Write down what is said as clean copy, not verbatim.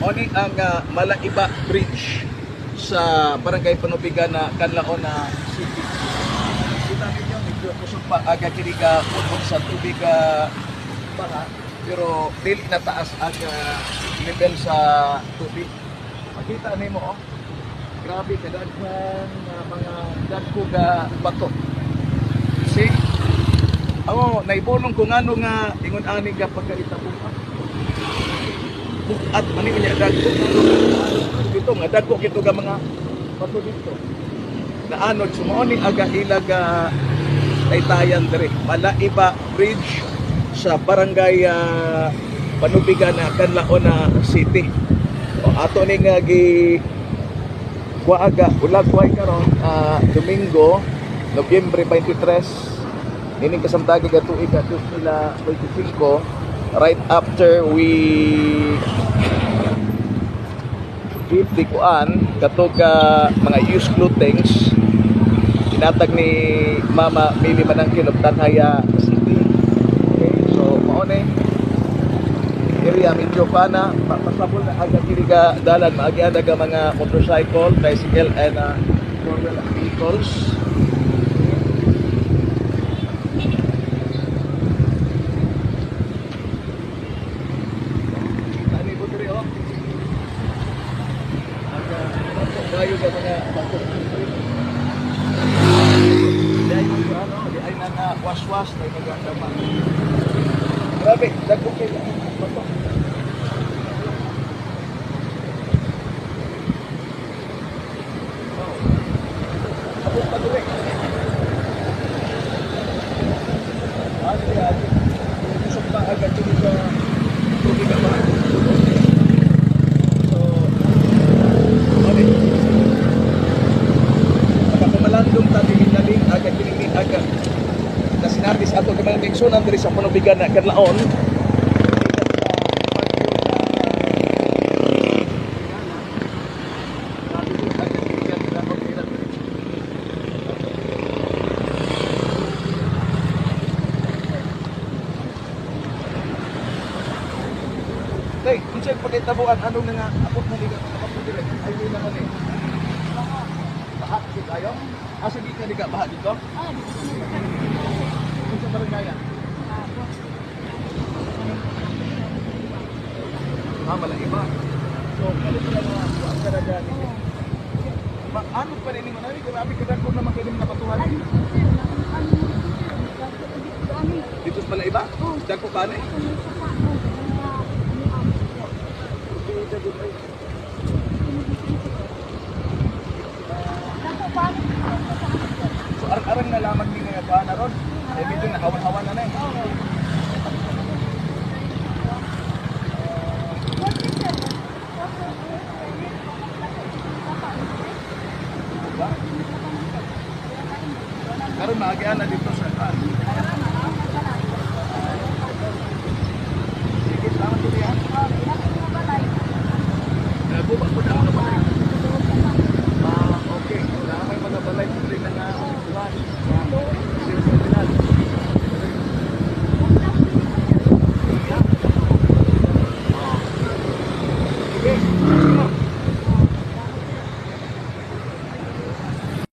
Mauni ang Malaiba Bridge sa Barangay Panubigan na Canlaon na City. Kita ninyo, medyo kusog pa aga kiniga putol sa tubig baha, pero dili na taas ang level sa tubig. Makita nimo oh. Grabe kadaghan mga dagko ga bato. See? Ako, naibulong ko nga nga ingon ani ka pagkaita buka. At ani niya dagko dito nga dagko kito ga mga bato dito. Naanod sumuoni aga ilaga Taytayan dire. Malaiba Bridge sa Barangay Panubigan na Canlaon na City. O ato ni nga gi kuaga ulagway karon Domingo, Nobyembre 23 nining kasamtagi ga tuig 2025, right after we give the kuan katog mga used clothings tinatag ni Mama Mili Manangkin of Tanhaya City. Okay, so maone area medyo pana pasabol na aga kini ka dalan maagi ada ka mga motorcycle, bicycle and four-wheel vehicles. Ani po diri oh. Aga kayo ka mga bato. Dai mo ano, di ay na wash-wash na nagandama. Grabe, dagko kay bato. Abot pa diri. Adi, usok pa agad dito sa tubig ba? So, adi. Pagkamalandong tabi minaling agad kinilig agad. Na sinabis ato kay mga tingsunan diri sa Panubigan na Canlaon. Tay, unsay pagkitabuan anong nga abot na liga kapag dire ay way naman eh. Baha gid ayo. Asa di ka liga baha dito? Unsa barangay? Malaiba. So, kalit na mga ang karada ninyo. Ano pa rin mo nari grabe kadagko na makilim na batuhan. Dito sa Malaiba? Dagko kanay.